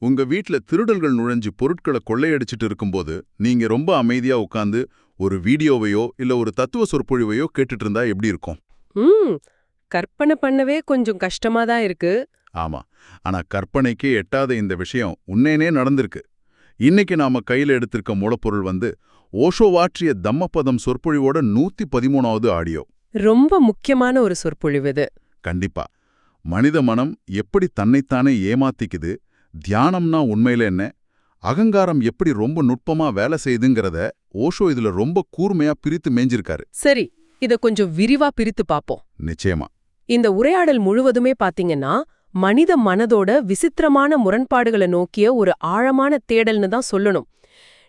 உங்க வீட்ல திருடர்கள் நுழைஞ்சு பொருட்களை கொள்ளையடிச்சிட்டு இருக்கும்போது நீங்க ரொம்ப அமைதியா உட்கார்ந்து ஒரு வீடியோவையோ இல்ல ஒரு தத்துவ சொற்பொழிவையோ கேட்டுட்டு இருந்தா எப்படி இருக்கும்? ம் கற்பனை பண்ணவே கொஞ்சம் கஷ்டமா தான் இருக்கு. ஆமா. ஆனா கற்பனைக்கே எட்டாத இந்த விஷயம் உண்மையிலே நடந்திருக்கு. இன்னைக்கு நாம கையில எடுத்திருக்க மூலப்பொருள் ஓஷோ வாற்றிய தம்மபதம் சொற்பொழிவோட 113வது ஆடியோ. ரொம்ப முக்கியமான ஒரு சொற்பொழிவு இது. கண்டிப்பா. மனித மனம் எப்படி தன்னைத்தானே ஏமாத்திக்குது, தியானம்னா உண்மையில என்ன, அகங்காரம் எப்படி ரொம்ப நுட்பமா வேலை செய்யுதுங்கிறத ஓஷோ இதுல ரொம்ப கூர்மையா பிரித்து மேஞ்சிருக்காரு. சரி, இத கொஞ்சம் விரிவா பிரித்து பாப்போம். நிச்சயமா. இந்த உரையாடல் முழுவதுமே பாத்தீங்கன்னா மனித மனதோட விசித்திரமான முரண்பாடுகளை நோக்கிய ஒரு ஆழமான தேடல்னு தான் சொல்லணும்.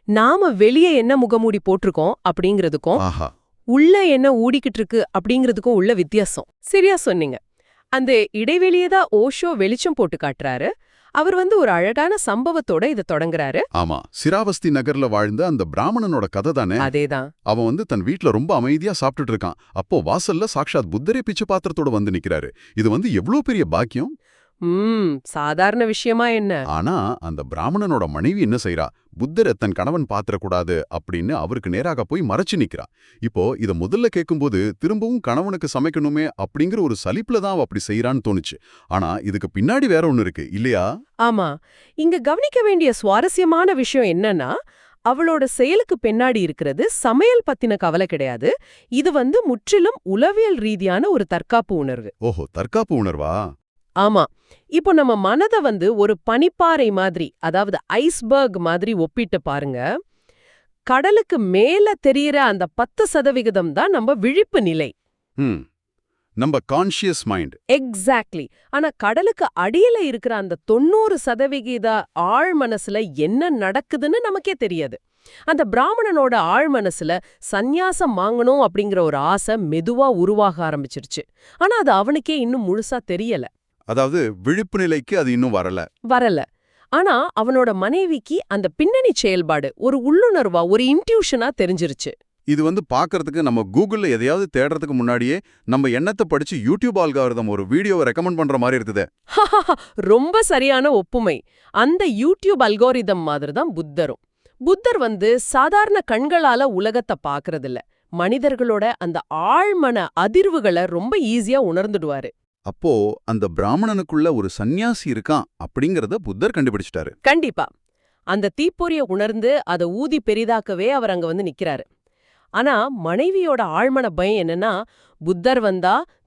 நாம வெளியே என்ன முகமூடி போட்டிருக்கோம் அப்படிங்கிறதுக்கும் ஆஹா, உள்ள என்ன ஊடிக்கிட்டு இருக்கு அப்படிங்கிறதுக்கும் உள்ள வித்தியாசம். சரியா சொன்னீங்க. அந்த இடைவெளியை தான் ஓஷோ வெளிச்சம் போட்டு காட்டுறாரு. அவர் ஒரு அழகான சம்பவத்தோட இதை தொடங்குறாரு. ஆமா. சிராவஸ்தி நகர்ல வாழ்ந்த அந்த பிராமணனோட கதை தானே. அதேதான். அவன் தன் வீட்ல ரொம்ப அமைதியா சாப்பிட்டுட்டு இருக்கான். அப்போ வாசல்ல சாக்ஷாத் புத்தரே பிச்சை பாத்திரத்தோட வந்து நிக்கிறாரு. இது எவ்வளவு பெரிய பாக்கியம். சாதாரண விஷயமா என்ன? ஆனா அந்த பிராமணனோட மனைவி என்ன செய்றா? புத்தரை தன் கணவன் பாத்திரக்கூடாது அப்படின்னு அவருக்கு நேராக போய் மறைச்சு நிக்கிறா. இப்போ இத முதல்ல கேட்கும்போது திரும்பவும் கணவனுக்கு சமைக்கணுமே அப்படிங்கிற ஒரு சலிப்புல தான் அவ அப்படி செய்யறான்னு தோணுச்சு. ஆனா இதுக்கு பின்னாடி வேற ஒண்ணு இருக்கு இல்லையா? ஆமா. இங்க கவனிக்க வேண்டிய சுவாரஸ்யமான விஷயம் என்னன்னா, அவளோட செயலுக்கு பின்னாடி இருக்கிறது சமையல் பத்தின கவலை கிடையாது. இது முற்றிலும் உளவியல் ரீதியான ஒரு தற்காப்பு உணர்வு. ஓஹோ, தற்காப்பு உணர்வா? ஆமா. இப்போ நம்ம மனத ஒரு பனிப்பாறை மாதிரி, அதாவது ஐஸ்பர்க் மாதிரி ஒப்பிட்டு பாருங்க. கடலுக்கு மேல தெரியற அந்த 10% தான் நம்ம விழிப்பு நிலை. நம்ம கான்ஷியஸ் மைண்ட். எக்ஸாக்ட்லி. ஆனா கடலுக்கு அடியில இருக்கிற அந்த 90% ஆழ் மனசுல என்ன நடக்குதுன்னு நமக்கே தெரியாது. அந்த பிராமணனோட ஆழ் மனசுல சந்நியாசம் வாங்கணும் அப்படிங்கிற ஒரு ஆசை மெதுவா உருவாக ஆரம்பிச்சிருச்சு. ஆனா அது அவனுக்கே இன்னும் முழுசா தெரியல. அதாவது விழிப்பு நிலைக்கு அது இன்னும் வரல. ஆனா அவனோட மனைவிக்கு அந்த பின்னணி செயல்பாடு ஒரு உள்ளுணர்வா, ஒரு இன்ட்யூஷனா தெரிஞ்சிருச்சு. இது பாக்குறதுக்கு நம்ம கூகுள்ல எதையாவது தேடுறதுக்கு முன்னாடியே நம்ம எண்ணத்தை படிச்சு யூடியூப் ஆல்காரிதம் ஒரு வீடியோவை ரெக்கமெண்ட் பண்ற மாதிரி இருக்குது. ரொம்ப சரியான ஒப்புமை. அந்த யூடியூப் அல்கோரிதம் மாதிரி தான் புத்தரும். புத்தர் சாதாரண கண்களால உலகத்தை பாக்குறதில்ல. மனிதர்களோட அந்த ஆழ்மன அதிர்வுகளை ரொம்ப ஈஸியா உணர்ந்துடுவாரு. அப்போ அந்த பிராமணனுக்குள்ள ஒரு சந்நியாசி இருக்கான் அப்படிங்கறத புத்தர் கண்டுபிடிச்சிட்டாரு. கண்டிப்பா. அந்த தீப்பொறிய உணர்ந்து அதை ஊதி பெரிதாக்கவே அவர் அங்க நிக்கிறாரு. ஆனா மனைவியோட ஆழ்மன பயம் என்னன்னா, புத்தர்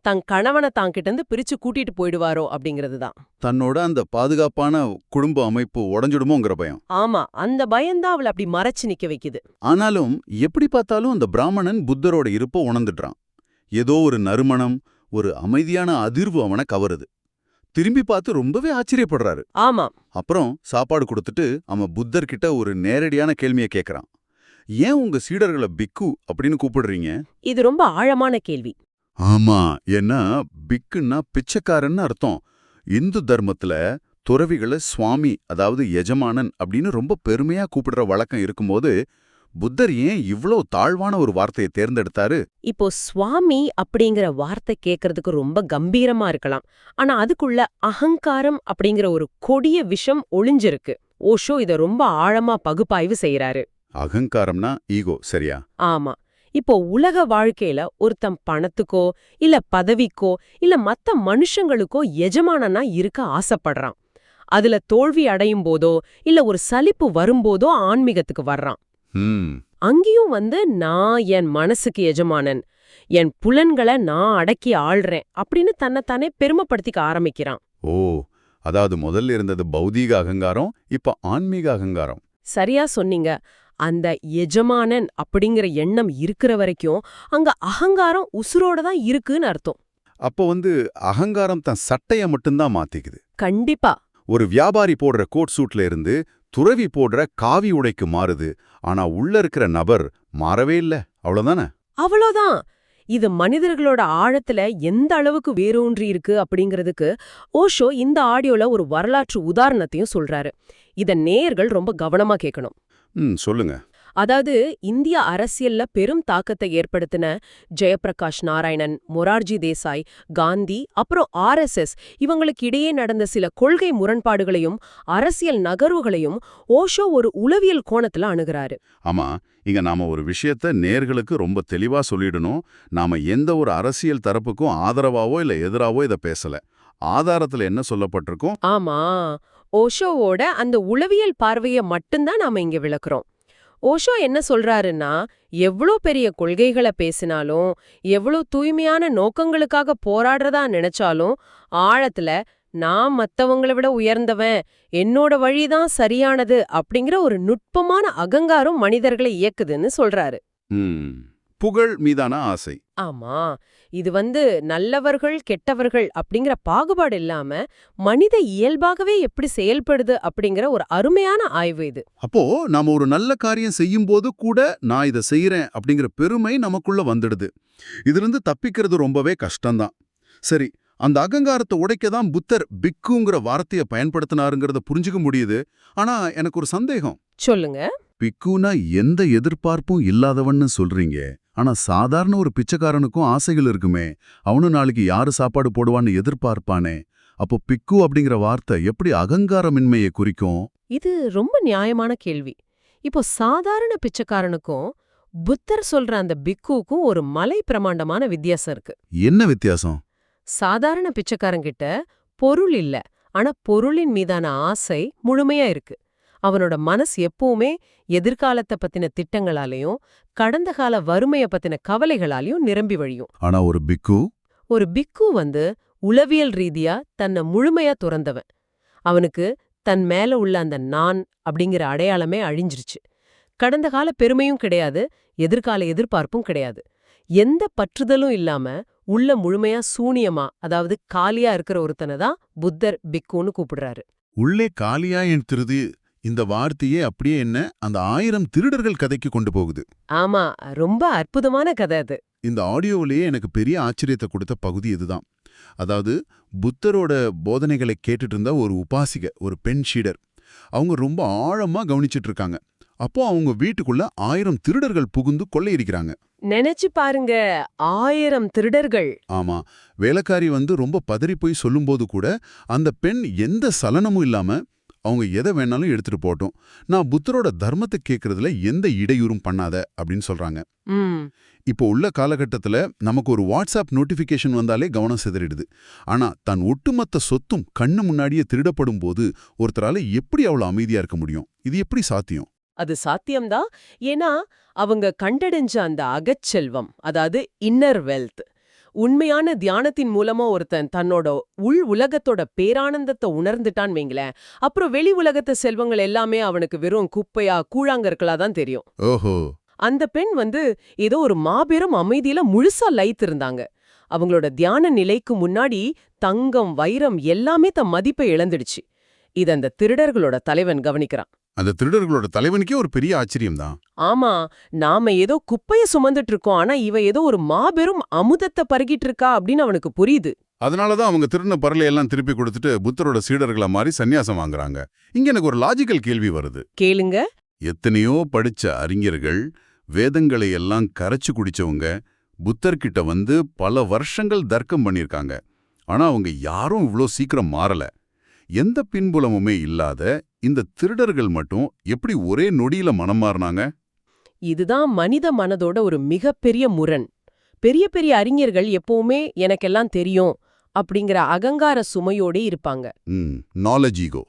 தன் கணவனை தாங்கிட்ட இருந்து பிரிச்சு கூட்டிட்டு போயிடுவாரோ அப்படிங்கிறதுதான். தன்னோட அந்த பாதுகாப்பான குடும்ப அமைப்பு உடைஞ்சிடுமோங்கிற பயம். ஆமா, அந்த பயம்தான் அவளை அப்படி மறைச்சு நிக்க வைக்குது. ஆனாலும் எப்படி பார்த்தாலும் அந்த பிராமணன் புத்தரோட இருப்ப உணர்ந்துடுறான். ஏதோ ஒரு நறுமணம், ஒரு அமைதியான அதிர்வு அவனை கவருது. திரும்பி பார்த்து ரொம்பவே ஆச்சரியப்படுறாரு. ஆமா. அப்புறம் சாப்பாடு கொடுத்துட்டு அவன் புத்தர்கிட்ட ஒரு நேரடியான கேள்வியை கேட்கறான். ஏன் உங்க சீடர்களை பிக்கு அப்படின்னு கூப்பிடுறீங்க? இது ரொம்ப ஆழமான கேள்வி. ஆமா, ஏன்னா பிக்குன்னா பிச்சைக்காரன்னு அர்த்தம். இந்து தர்மத்துல துறவிகளை சுவாமி, அதாவது எஜமானன் அப்படின்னு ரொம்ப பெருமையா கூப்பிடுற வழக்கம் இருக்கும்போது புத்தர் ஏன் இவ்ளோ தாழ்வான ஒரு வார்த்தையை தேர்ந்தெடுத்தாரு? இப்போ சுவாமி அப்படிங்கிற வார்த்தை கேட்கறதுக்கு ரொம்ப கம்பீரமா இருக்கலாம். ஆனா அதுக்குள்ள அகங்காரம் அப்படிங்கிற ஒரு கொடிய விஷம் ஒளிஞ்சிருக்கு. ஓஷோ இத ரொம்ப ஆழமா பகுப்பாய்வு செய்யறாரு. அகங்காரம்னா ஈகோ, சரியா? ஆமா. இப்போ உலக வாழ்க்கையில ஒருத்தன் பணத்துக்கோ இல்ல பதவிக்கோ இல்ல மத்த மனுஷங்களுக்கோ எஜமானனா இருக்க ஆசைப்படுறான். அதுல தோல்வி அடையும் போதோ இல்ல ஒரு சலிப்பு வரும்போதோ ஆன்மீகத்துக்கு வர்றான். அங்கேயும் நான் என் மனசுக்கு எஜமானன், என் புலன்களை நான் அடக்கி ஆள்றேன் அப்படின்னு தன்னைத்தானே பெருமைப்படுத்திக்க ஆரம்பிக்கிறான். ஓ, அதாவது முதல்ல இருந்தது பௌதீக அகங்காரம், இப்ப ஆன்மீக அகங்காரம். சரியா சொன்னீங்க. அந்த எஜமானன் அப்படிங்கிற எண்ணம் இருக்கிற வரைக்கும் அங்க அகங்காரம் உசுரோட தான் இருக்குன்னு அர்த்தம். அப்போ அகங்காரம் தன் சட்டைய மட்டும்தான் மாத்திக்குது. கண்டிப்பா. ஒரு வியாபாரி போடுற கோட் சூட்ல இருந்து துறவி போடுற காவி உடைக்கு மாறுது. ஆனா உள்ள இருக்கிற நபர் மாறவே இல்ல. அவ்வளவுதானே? அவ்வளோதான். இது மனிதர்களோட ஆழத்துல எந்த அளவுக்கு வேரூன்றி இருக்கு அப்படிங்கிறதுக்கு ஓஷோ இந்த ஆடியோல ஒரு வரலாற்று உதாரணத்தையும் சொல்றாரு. இத நேயர்கள் ரொம்ப கவனமா கேட்கணும். சொல்லுங்க. அதாவது இந்திய அரசியல்ல பெரும் தாக்கத்தை ஏற்படுத்தின ஜெயப்பிரகாஷ் நாராயணன், மொரார்ஜி தேசாய், காந்தி, அப்புறம் RSS இவங்களுக்கு இடையே நடந்த சில கொள்கை முரண்பாடுகளையும் அரசியல் நகர்வுகளையும் ஓஷோ ஒரு உளவியல் கோணத்துல அணுகுறாரு. ஆமா, இங்க நாம ஒரு விஷயத்த நேர்களுக்கு ரொம்ப தெளிவா சொல்லிடணும். நாம எந்த ஒரு அரசியல் தரப்புக்கும் ஆதரவாவோ இல்ல எதிராவோ இத பேசல. ஆதாரத்துல என்ன சொல்லப்பட்டிருக்கோம்? ஆமா, ஓஷோவோட அந்த உளவியல் பார்வைய மட்டும்தான் நாம இங்க விளக்குறோம். ஓஷோ என்ன சொல்றாருன்னா, எவ்ளோ பெரிய கொள்கைகளை பேசினாலும், எவ்ளோ தூய்மையான நோக்கங்களுக்காக போராடுறதா நினைச்சாலும், ஆழத்துல நான் மத்தவங்கள விட உயர்ந்தவன், என்னோட வழிதான் சரியானது அப்படிங்கிற ஒரு நுட்பமான அகங்காரம் மனிதர்களை இயக்குதுன்னு சொல்றாரு. புகழ் மீதான ஆசை. ஆமா, இது நல்லவர்கள் கெட்டவர்கள் அப்படிங்கிற பாகுபாடு இல்லாம மனித இயல்பாகவே எப்படி செயல்படுது அப்படிங்கிற ஒரு அருமையான ஆய்வு இது. அப்போ நாம ஒரு நல்ல காரியம் செய்யும் போது கூட நான் இதை செய்யறேன் அப்படிங்கிற பெருமை நமக்குள்ள வந்துடுது. இதிலிருந்து தப்பிக்கிறது ரொம்பவே கஷ்டம்தான். சரி, அந்த அகங்காரத்தை உடைக்க தான் புத்தர் பிக்குங்கிற வார்த்தையை பயன்படுத்தினாருங்கிறத புரிஞ்சுக்க முடியுது. ஆனா எனக்கு ஒரு சந்தேகம். சொல்லுங்க. பிக்குனா எந்த எதிர்பார்ப்பும் இல்லாதவன்னு சொல்றீங்க. ஆனா சாதாரண ஒரு பிச்சைக்காரனுக்கும் ஆசைகள் இருக்குமே. அவனும் நாளைக்கு யாரு சாப்பாடு போடுவான்னு எதிர்பார்ப்பானே. அப்போ பிக்கு அப்படிங்கிற வார்த்தை எப்படி அகங்காரமின்மையை குறிக்கும்? இது ரொம்ப நியாயமான கேள்வி. இப்போ சாதாரண பிச்சைக்காரனுக்கும் புத்தர் சொல்ற அந்த பிக்குவுக்கும் ஒரு மலை பிரமாண்டமான வித்தியாசம் இருக்கு. என்ன வித்தியாசம்? சாதாரண பிச்சைக்காரங்கிட்ட பொருள் இல்ல, ஆனா பொருளின் மீதான ஆசை முழுமையா இருக்கு. அவனோட மனசு எப்பவுமே எதிர்காலத்தை பத்தின திட்டங்களாலையும் கடந்த கால வறுமைய பத்தின கவலைகளாலையும் நிரம்பி வழியும். ஆனா ஒரு பிக்கு உளவியல் ரீதியா தன்னை முழுமையா துறந்தவன். அவனுக்கு தன் மேல உள்ள அந்த நான் அப்படிங்கிற அடையாளமே அழிஞ்சிருச்சு. கடந்த கால பெருமையும் கிடையாது, எதிர்கால எதிர்பார்ப்பும் கிடையாது. எந்த பற்றுதலும் இல்லாம உள்ள முழுமையா சூனியமா, அதாவது காலியா இருக்கிற ஒருத்தனை தான் புத்தர் பிக்குன்னு கூப்பிடுறாரு. உள்ளே காலியா என் திருது. இந்த வார்த்தையே அப்படியே என்ன அந்த 1000 திருடர்கள் கதைக்கு கொண்டு போகுது. ஆமா, ரொம்ப அற்புதமான கதை அது. இந்த ஆடியோவிலேயே எனக்கு பெரிய ஆச்சரியத்தை கொடுத்த பகுதி இதுதான். அதாவது புத்தரோட போதனைகளை கேட்டுட்டு இருந்த ஒரு உபாசிக, ஒரு பெண் ஷீடர், அவங்க ரொம்ப ஆழமா கவனிச்சிட்டு இருக்காங்க. அப்போ அவங்க வீட்டுக்குள்ள 1000 திருடர்கள் புகுந்து கொள்ளையடிக்கிறாங்க. நினைச்சு பாருங்க, 1000 திருடர்கள். ஆமா, வேலைக்காரி ரொம்ப பதறி போய் சொல்லும்போது கூட அந்த பெண் எந்த சலனமும் இல்லாம அவங்க எதை வேணாலும் எடுத்துட்டு போட்டோம், நான் புத்தரோட தர்மத்தை கேட்கறதுல எந்த இடையூறும் பண்ணாத அப்படின்னு சொல்றாங்க. இப்போ உள்ள காலகட்டத்துல நமக்கு ஒரு வாட்ஸ்அப் நோட்டிபிகேஷன் வந்தாலே கவனம் சிதறிடுது. ஆனா தன் ஒட்டுமொத்த சொத்தும் கண்ணு முன்னாடியே திருடப்படும் போது ஒருத்தரால எப்படி அவ்வளவு அமைதியா இருக்க முடியும்? இது எப்படி சாத்தியம்? அது சாத்தியம்தான். ஏன்னா அவங்க கண்டடைஞ்ச அந்த அகச்செல்வம், அதாவது இன்னர் வெல்த், உண்மையான தியானத்தின் மூலமா ஒருத்தன் தன்னோட உள் உலகத்தோட பேரானந்தத்தை உணர்ந்துட்டான் வைங்களேன், அப்புறம் வெளி உலகத்து செல்வங்கள் எல்லாமே அவனுக்கு வெறும் குப்பையா கூழாங்கற்களா தான் தெரியும். ஓஹோ. அந்த பெண் ஏதோ ஒரு மாபெரும் அமைதியில முழுசா லயித்திருந்தாங்க. அவங்களோட தியான நிலைக்கு முன்னாடி தங்கம், வைரம் எல்லாமே தன் மதிப்பை இழந்துடுச்சு. இத அந்த திருடர்களோட தலைவன் கவனிக்கிறான். அந்த திருடர்களோட தலைவனுக்கே ஒரு பெரிய ஆச்சரியம் தான். ஆமா, நாம ஏதோ குப்பைய சுமந்துட்டு இருக்கோம், ஆனா இவ ஏதோ ஒரு மாபெரும் அமுதத்தை பருகிட்டு இருக்கா அப்படின்னு அவனுக்கு புரியுது. அதனாலதான் அவங்க திருடின பரலையெல்லாம் திருப்பி கொடுத்துட்டு புத்தரோட சீடர்களை மாதிரி சன்னியாசம் வாங்குறாங்க. இங்க எனக்கு ஒரு லாஜிக்கல் கேள்வி வருது. கேளுங்க. எத்தனையோ படிச்ச அறிஞர்கள், வேதங்களை எல்லாம் கரைச்சு குடிச்சவங்க புத்தர்கிட்ட பல வருஷங்கள் தர்க்கம் பண்ணிருக்காங்க. ஆனா அவங்க யாரும் இவ்ளோ சீக்கிரம் மாறல. எந்த பின்புலமுமே இல்லாத இந்த திருடர்கள் மட்டும் எப்படி ஒரே நொடியில மனம் மாறினாங்க? இதுதான் மனித மனதோட ஒரு மிகப்பெரிய முரண். பெரிய பெரிய அறிஞர்கள் எப்பவுமே எனக்கெல்லாம் தெரியும் அப்படிங்கிற அகங்கார சுமையோடே இருப்பாங்க. Knowledge ego.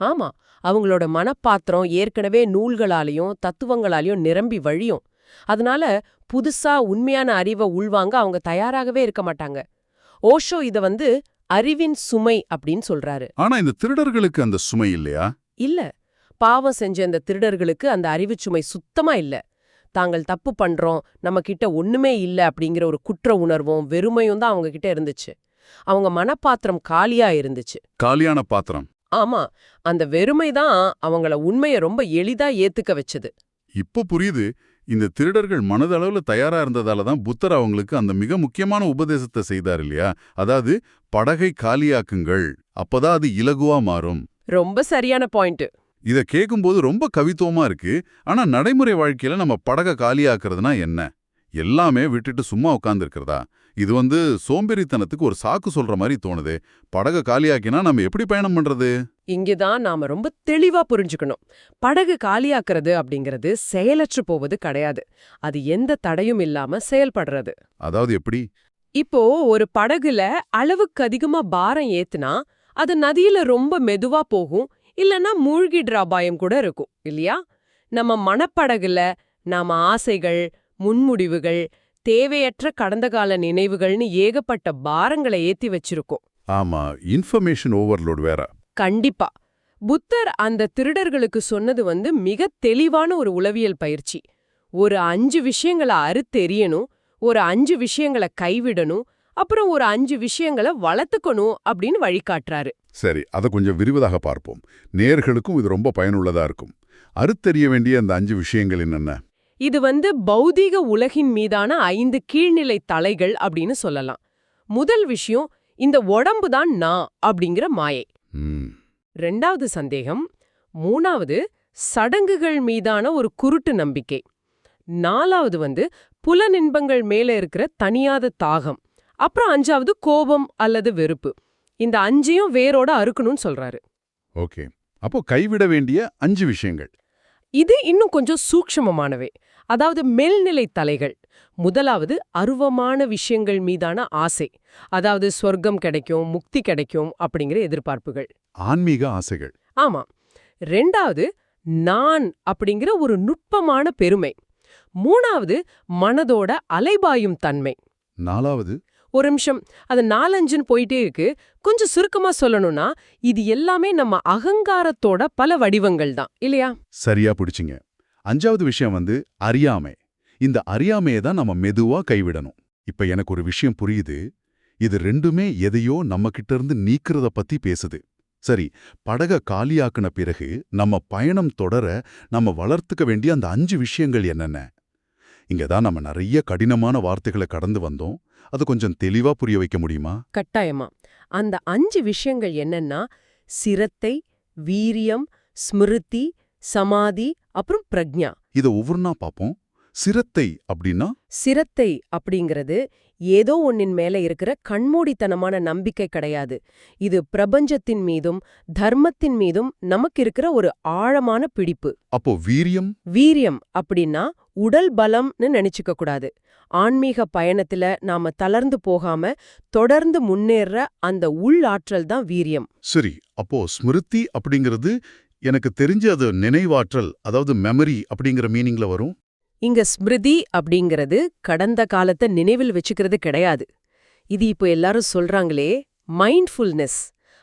ஆமா, அவங்களோட மனப்பாத்திரம் ஏற்கனவே நூல்களாலையும் தத்துவங்களாலையும் நிரம்பி வழியும். அதனால புதுசா உண்மையான அறிவை உள்வாங்க அவங்க தயாராகவே இருக்க மாட்டாங்க. ஓஷோ இத அறிவின் சுமை அப்படின்னு சொல்றாரு. ஆனா இந்த திருடர்களுக்கு அந்த சுமை இல்லையா? இல்ல, பாவம் செஞ்ச அந்த திருடர்களுக்கு அந்த அறிவுச் சுமை சுத்தமா இல்ல. தாங்கள் தப்பு பண்றோம், நம்ம கிட்ட ஒண்ணுமே இல்ல அப்படிங்கிற ஒரு குற்ற உணர்வும் வெறுமையும் தான் அவங்க கிட்ட இருந்துச்சு. அவங்க மனப்பாத்திரம் காலியா இருந்துச்சு. காலியான பாத்திரம். ஆமா, அந்த வெறுமை தான் அவங்கள உண்மையை ரொம்ப எளிதா ஏத்துக்க வச்சது. இப்போ புரியுது. இந்த திருடர்கள் மனதளவுல தயாரா இருந்ததால தான் புத்தர் அவங்களுக்கு அந்த மிக முக்கியமான உபதேசத்தை செய்தார் இல்லையா? அதாவது படகை காலியாக்குங்கள், அப்பதான் அது இலகுவா மாறும். ரொம்ப சரியான பாயிண்ட். இத கேட்கும்போது ரொம்ப கவித்துவமா இருக்கு. ஆனா நடைமுறை வாழ்க்கையில நம்ம படக காலியாக்குறதுனா என்ன? எல்லாமே விட்டுட்டு சும்மா உட்கார்ந்து இருக்கிறதா? இது சோம்பேறித்தனத்துக்கு ஒரு சாக்கு சொல்ற மாதிரி தோணுது. படக காலியாக்கினா நம்ம எப்படி பயணம் பண்றது? இங்கதான் நாம ரொம்ப தெளிவா புரிஞ்சுக்கணும். படகு காலியாக்குறது அப்படிங்கிறது செயலற்று போவது கிடையாது. அது எந்த தடையும் இல்லாம செயல்படுறது. அதாவது எப்படி? இப்போ ஒரு படகுல அளவுக்கு அதிகமா பாரம் ஏத்துனா அது நதியில ரொம்ப மெதுவா போகும், இல்லனா மூழ்கிடுற அபாயம் கூட இருக்கும் இல்லையா? நம்ம மனப்படகுல நாம ஆசைகள், முன்முடிவுகள், தேவையற்ற கடந்த கால நினைவுகள்னு ஏகப்பட்ட பாரங்களை ஏத்தி வச்சிருக்கோம். ஆமா, இன்ஃபர்மேஷன் ஓவர்லோட் வேற. கண்டிப்பா. புத்தர் அந்த திருடர்களுக்கு சொன்னது மிக தெளிவான ஒரு உளவியல் பயிற்சி. ஒரு 5 விஷயங்கள அறுத்தெறியணும், ஒரு 5 விஷயங்கள கைவிடணும், அப்புறம் ஒரு 5 விஷயங்கள வளர்த்துக்கணும் அப்படின்னு வழிகாட்டுறாரு. சரி, அத கொஞ்சம் விரிவதாக பார்ப்போம். நேயர்களுக்கும் இது ரொம்ப பயனுள்ளதா இருக்கும். அறுத்தெறிய வேண்டிய அந்த 5 விஷயங்கள் என்னென்ன? இது பௌதீக உலகின் மீதான 5 கீழ்நிலை தலைகள் அப்படின்னு சொல்லலாம். முதல் விஷயம், இந்த உடம்பு தான் நான் அப்படிங்கிற மாயை. ம். 2வது சந்தேகம். 3வது சடங்குகள் மீதான ஒரு குருட்டு நம்பிக்கை. 4வது புலனின்பங்கள் மேல இருக்கிற தனியாத தாகம். அப்புறம் 5வது கோபம் அல்லது வெறுப்பு. இந்த 5ஐயும் வேரோட அறுக்கணும்னு சொல்றாரு. ஓகே. அப்போ கைவிட வேண்டிய 5 விஷயங்கள். இது இன்னும் கொஞ்சம் சூக்ஷ்மமானவை. அதாவது மேல்நிலை தலைகள். முதலாவது அருவமான விஷயங்கள் மீதான ஆசை. அதாவது சொர்க்கம் கிடைக்கும், முக்தி கிடைக்கும் அப்படிங்கிற எதிர்பார்ப்புகள். ஆன்மீக ஆசைகள். ஆமா. 2வது நான் அப்படிங்கிற ஒரு நுட்பமான பெருமை. 3வது மனதோட அலைபாயும் தன்மை. 4வது ஒரு நிமிஷம், அது 4, 5ன்னு போயிட்டே இருக்கு. கொஞ்சம் சுருக்கமா சொல்லணும்னா இது எல்லாமே நம்ம அகங்காரத்தோட பல வடிவங்கள் தான் இல்லையா? சரியா பிடிச்சிங்க. 5வது விஷயம் அறியாமை. இந்த அறியாமையை தான் நம்ம மெதுவா கைவிடணும். இப்ப எனக்கு ஒரு விஷயம் புரியுது. இது ரெண்டுமே எதையோ நம்ம கிட்ட இருந்து நீக்கிறத பத்தி பேசுது. சரி, படக காலியாக்குன பிறகு நம்ம பயணம் தொடர நம்ம வளர்த்துக்க வேண்டிய அந்த 5 விஷயங்கள் என்னென்ன? இங்க தான் நம்ம நிறைய கடினமான வார்த்தைகளை கடந்து வந்தோம். அது கொஞ்சம் தெளிவா புரிய வைக்க முடியுமா? கட்டாயமா. அந்த 5 விஷயங்கள் என்னன்னா சிரத்தை, வீரியம், ஸ்மிருதி, சமாதி, அப்புறம் பிரக்ஞா. இத ஒவ்வொன்னா பாப்போம். சிரத்தை அப்படின்னா? சிரத்தை அப்படிங்கிறது ஏதோ ஒன்னின் மேல இருக்கிற கண்மூடித்தனமான நம்பிக்கை கிடையாது. இது பிரபஞ்சத்தின் மீதும் தர்மத்தின் மீதும் நமக்கு இருக்கிற ஒரு ஆழமான பிடிப்பு. அப்போ வீரியம்? வீரியம் அப்படின்னா உடல் பலம்னு நினைச்சுக்க கூடாது. ஆன்மீக பயணத்துல நாம தளர்ந்து போகாம தொடர்ந்து முன்னேற அந்த உள்ளாற்றல் தான் வீரியம். சரி, அப்போ ஸ்மிருதி அப்படிங்கிறது எனக்கு தெரிஞ்சு அது நினைவாற்றல், அதாவது மெமரி அப்படிங்கிற மீனிங்ல வரும். இங்க ஸ்மிருதி அப்படிங்கிறது கடந்த காலத்தை நினைவில் வச்சுக்கிறது கிடையாது. இது இப்போ எல்லாரும் சொல்றாங்களே மைண்ட்ஃபுல்னஸ்,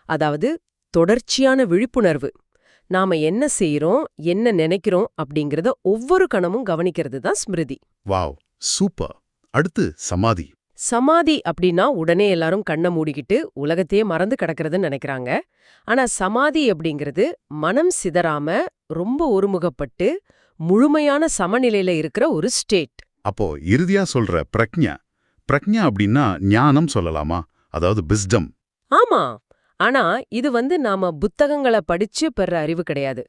அதாவது தொடர்ச்சியான விழிப்புணர்வு. நாம என்ன செய்யறோம், என்ன நினைக்கிறோம் அப்படிங்கறத ஒவ்வொரு கணமும் கவனிக்கிறது தான் ஸ்மிருதி. Wow, super. அடுத்து சமாதி. சமாதி அப்படின்னா உடனே எல்லாரும் கண்ணை மூடிக்கிட்டு உலகத்தையே மறந்து கிடக்கிறதுன்னு நினைக்கிறாங்க. ஆனா சமாதி அப்படிங்கிறது மனம் சிதறாம ரொம்ப ஒருமுகப்பட்டு முழுமையான சமநிலையில இருக்கிற ஒரு ஸ்டேட். அப்போ இறுதியா சொல்ற பிரக்ஞா. பிரக்ஞா அப்படின்னா ஞானம் சொல்லலாமா? அதாவது விஸ்டம். ஆமா. ஆனா இது நாம புத்தகங்களை படிச்சு பெற அறிவு கிடையாது.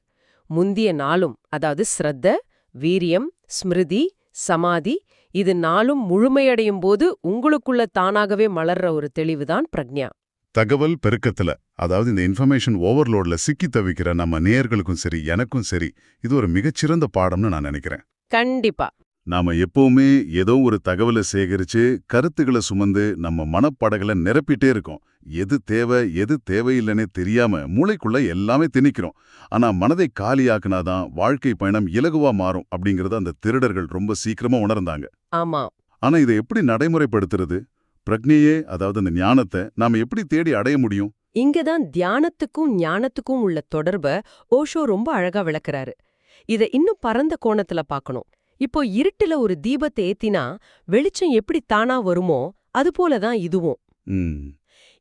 முந்திய நாளும், அதாவது ஸ்ரத்த, வீரியம், ஸ்மிருதி, சமாதி, இது நாளும் முழுமையடையும் போது உங்களுக்குள்ள தானாகவே மலர்ற ஒரு தெளிவுதான் பிரக்ஞா. தகவல் பெருக்கத்துல, அதாவது இந்த இன்ஃபர்மேஷன் ஓவர்லோட்ல சிக்கி தவிக்கிற நம்ம நேயர்களுக்கும் சரி, எனக்கும் சரி, இது ஒரு மிகச்சிறந்த பாடம்னு நான் நினைக்கிறேன். கண்டிப்பா. நாம எப்பவுமே ஏதோ ஒரு தகவலை சேகரிச்சு கருத்துக்களை சுமந்து நம்ம மனப்படகளை நிரப்பிட்டே இருக்கோம். எது தேவை எது தேவையில்லைன்னே தெரியாம மூளைக்குள்ள எல்லாமே திணிக்கிறோம். ஆனா மனதை காலியாக்குனாதான் வாழ்க்கை பயணம் இலகுவா மாறும் அப்படிங்கறத அந்த திருடர்கள் ரொம்ப சீக்கிரமா உணர்ந்தாங்க. ஆமா. ஆனா இதை எப்படி நடைமுறைப்படுத்துறது? பிரக்ஞையே, அதாவது அந்த ஞானத்தை நாம எப்படி தேடி அடைய முடியும்? இங்கதான் தியானத்துக்கும் ஞானத்துக்கும் உள்ள தொடர்ப ஓஷோ ரொம்ப அழகா விளக்குறாரு. இத இன்னும் பரந்த கோணத்துல பார்க்கணும். இப்போ இருட்டுல ஒரு தீபத்தை ஏத்தினா வெளிச்சம் எப்படி தானா வருமோ அதுபோலதான் இதுவும்.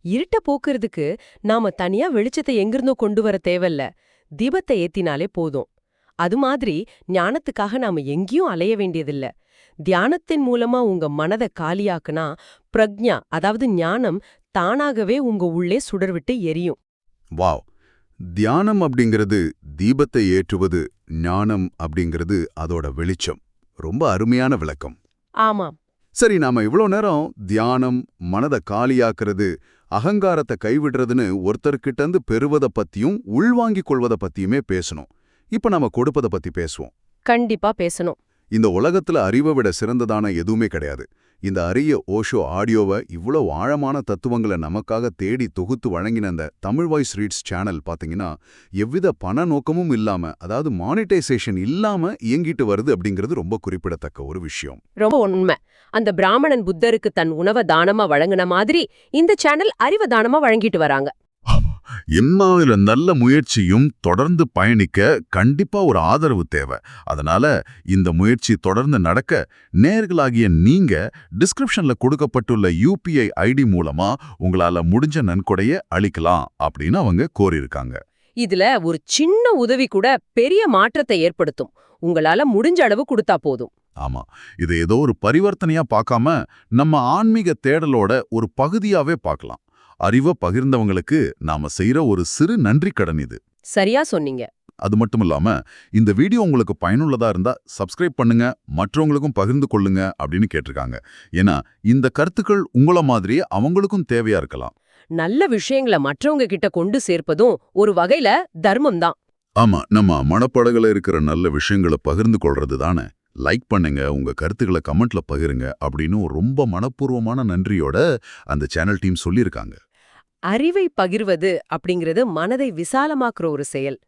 இருட்ட போக்குறதுக்கு நாம தனியா வெளிச்சத்தை எங்கிருந்தோ கொண்டு வர தேவையில்ல, தீபத்தை ஏத்தினாலே போதும். அது மாதிரி ஞானத்துக்காக நாம எங்கேயும் அலைய வேண்டியதில்ல. தியானத்தின் மூலமா உங்க மனதை காலியாக்குனா பிரக்ஞா, அதாவது ஞானம் தானாகவே உங்க உள்ளே சுடர்விட்டு எரியும். வாவ், தியானம் அப்படிங்கிறது தீபத்தை ஏற்றுவது, ஞானம் அப்படிங்கிறது அதோட வெளிச்சம். ரொம்ப அருமையான விளக்கம். ஆமாம். சரி, நாம இவ்ளோ நேரம் தியானம், மனதை காலியாக்குறது, அகங்காரத்தை கைவிடுறதுன்னு ஒருத்தர்கிட்ட இருந்து பெறுவதை பத்தியும் உள்வாங்கிக் கொள்வதை பத்தியுமே பேசணும். இப்ப நாம கொடுப்பதை பத்தி பேசுவோம். கண்டிப்பா பேசணும். இந்த உலகத்துல அறிவை விட சிறந்ததான எதுவுமே கிடையாது. இந்த அரிய ஓஷோ ஆடியோவை இவ்வளவு ஆழமான தத்துவங்களை நமக்காக தேடி தொகுத்து வழங்கின அந்த தமிழ் வாய்ஸ் ரீட்ஸ் சேனல் பாத்தீங்கன்னா, எவ்வித பண நோக்கமும் இல்லாம, அதாவது மானிட்டைசேஷன் இல்லாம இயங்கிட்டு வருது அப்படிங்கிறது ரொம்ப குறிப்பிடத்தக்க ஒரு விஷயம். ரொம்ப உண்மை. அந்த பிராமணன் புத்தருக்கு தன் உணவை தானமா வழங்கின மாதிரி இந்த சேனல் அறிவை தானமா வழங்கிட்டு வராங்க. எம்மாவில நல்ல முயற்சியும் தொடர்ந்து பயணிக்க கண்டிப்பா ஒரு ஆதரவு தேவை. அதனால இந்த முயற்சி தொடர்ந்து நடக்க நேயர்களாகிய நீங்க டிஸ்கிரிப்ஷன்ல கொடுக்கப்பட்டுள்ள UPI ID மூலமா உங்களால முடிஞ்ச நன்கொடைய அளிக்கலாம் அப்படின்னு அவங்க கோரியிருக்காங்க. இதுல ஒரு சின்ன உதவி கூட பெரிய மாற்றத்தை ஏற்படுத்தும். உங்களால முடிஞ்ச அளவு கொடுத்தா போதும். ஆமா, இது ஏதோ ஒரு பரிவர்த்தனையா பார்க்காம நம்ம ஆன்மீக தேடலோட ஒரு பகுதியாவே பார்க்கலாம். அறிவை பகிர்ந்தவங்களுக்கு நாம செய்யற ஒரு சிறு நன்றி கடன் இது. சரியா சொன்னீங்க. அது மட்டும் இல்லாம, இந்த வீடியோ உங்களுக்கு பயனுள்ளதா இருந்தா சப்ஸ்கிரைப் பண்ணுங்க, மற்றவங்களுக்கும் பகிர்ந்து கொள்ளுங்க அப்படின்னு கேட்டிருக்காங்க. ஏன்னா இந்த கருத்துக்கள் உங்கள மாதிரியே அவங்களுக்கும் தேவையா இருக்கலாம். நல்ல விஷயங்களை மற்றவங்க கிட்ட கொண்டு சேர்ப்பதும் ஒரு வகையில தர்மம் தான். ஆமா, நம்ம மனப்படகுல இருக்கிற நல்ல விஷயங்களை பகிர்ந்து கொள்றது தானே. லைக் பண்ணுங்க, உங்க கருத்துக்களை கமெண்ட்ல பகிருங்க அப்படின்னு ரொம்ப மனப்பூர்வமான நன்றியோட அந்த சேனல் டீம் சொல்லியிருக்காங்க. அறிவை பகிர்வது அப்படிங்கிறது மனதை விசாலமாக்குற ஒரு செயல்.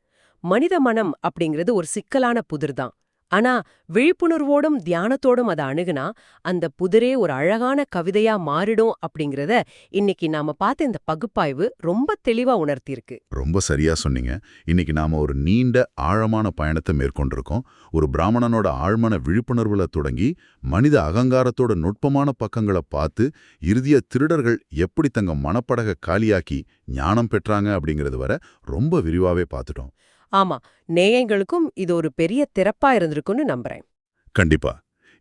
மனித மனம் அப்படிங்கிறது ஒரு சிக்கலான புதிர்தான். ஆனா விழிப்புணர்வோடும் தியானத்தோடும் அதை அணுகுனா அந்த புதிரே ஒரு அழகான கவிதையா மாறிடும் அப்படிங்கிறத இன்னைக்கு நாம பார்த்த இந்த பகுப்பாய்வு ரொம்ப தெளிவா உணர்த்தியிருக்கு. ரொம்ப சரியா சொன்னீங்க. இன்னைக்கு நாம ஒரு நீண்ட ஆழமான பயணத்தை மேற்கொண்டிருக்கோம். ஒரு பிராமணனோட ஆழ்மன விழிப்புணர்வுல தொடங்கி மனித அகங்காரத்தோட நுட்பமான பக்கங்களை பார்த்து இறுதிய திருடர்கள் எப்படி தங்க மனப்படக காலியாக்கி ஞானம் பெற்றாங்க அப்படிங்கிறது வரை ரொம்ப விரிவாவே பார்த்துட்டோம். ஆமா, நேயங்களுக்கும் இது ஒரு பெரிய திறப்பா இருந்திருக்குன்னு நம்புறேன். கண்டிப்பா.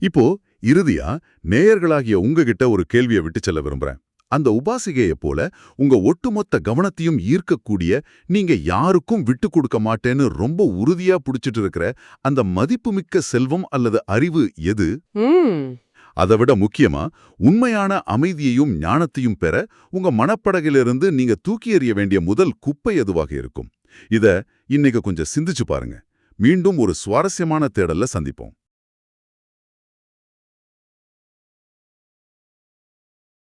இப்போ இறுதியா நேயர்களாகிய உங்ககிட்ட ஒரு கேள்வியை விட்டு செல்ல விரும்புறேன். அந்த உபாசிகையை போல உங்க ஒட்டுமொத்த கவனத்தையும் ஈர்க்கக்கூடிய, நீங்க யாருக்கும் விட்டு கொடுக்க மாட்டேன்னு ரொம்ப உறுதியா புடிச்சிட்டு இருக்கிற அந்த மதிப்புமிக்க செல்வம் அல்லது அறிவு எது? அதை விட முக்கியமா, உண்மையான அமைதியையும் ஞானத்தையும் பெற உங்க மனப்படகிலிருந்து நீங்க தூக்கி எறிய வேண்டிய முதல் குப்பை எதுவாக இருக்கும்? இத இன்னைக்கு கொஞ்சம் சிந்திச்சு பாருங்க. மீண்டும் ஒரு சுவாரஸ்யமான தேடல்ல சந்திப்போம்.